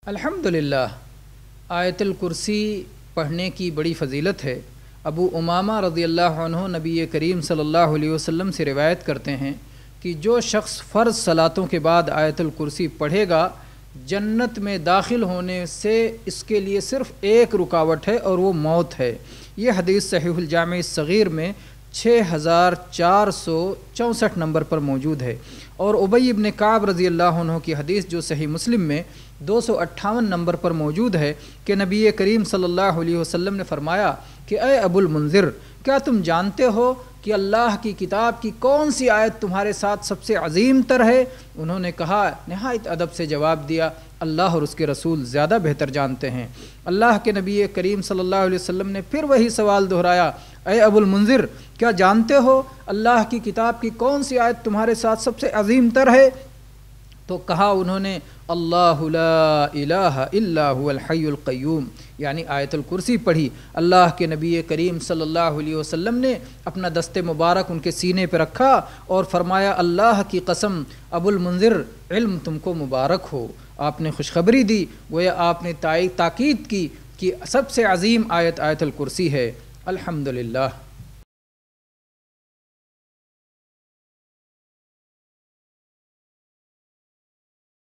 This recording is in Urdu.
الحمدللہ، آیت الکرسی پڑھنے کی بڑی فضیلت ہے۔ ابو امامہ رضی اللہ عنہ نبی کریم صلی اللہ علیہ وسلم سے روایت کرتے ہیں کہ جو شخص فرض صلاتوں کے بعد آیت الکرسی پڑھے گا، جنت میں داخل ہونے سے اس کے لیے صرف ایک رکاوٹ ہے اور وہ موت ہے۔ یہ حدیث صحیح الجامع الصغیر میں 6464 نمبر پر موجود ہے، اور ابی بن کعب رضی اللہ عنہ کی حدیث جو صحیح مسلم میں 258 نمبر پر موجود ہے کہ نبی کریم صلی اللہ علیہ وسلم نے فرمایا کہ اے ابو المنذر، کیا تم جانتے ہو کہ اللہ کی کتاب کی کون سی آیت تمہارے ساتھ سب سے عظیم تر ہے؟ انہوں نے کہا، نہایت ادب سے جواب دیا، اللہ اور اس کے رسول زیادہ بہتر جانتے ہیں۔ اللہ کے نبی کریم صلی اللہ علیہ وسلم نے پھر وہی سوال دہرایا، اے ابو المنذر، کیا جانتے ہو اللہ کی کتاب کی کون سی آیت تمہارے ساتھ سب سے عظیم تر ہے؟ تو کہا انہوں نے، اللہ لا الہ الا هو الحی القیوم، یعنی آیت الکرسی پڑھی۔ اللہ کے نبی کریم صلی اللہ علیہ وسلم نے اپنا دست مبارک ان کے سینے پہ رکھا اور فرمایا، اللہ کی قسم ابو المنذر، علم تم کو مبارک ہو۔ آپ نے خوشخبری دی، گویا آپ نے تاکید کی کہ سب سے عظیم آیت الکرسی ہے۔ الحمدللہ۔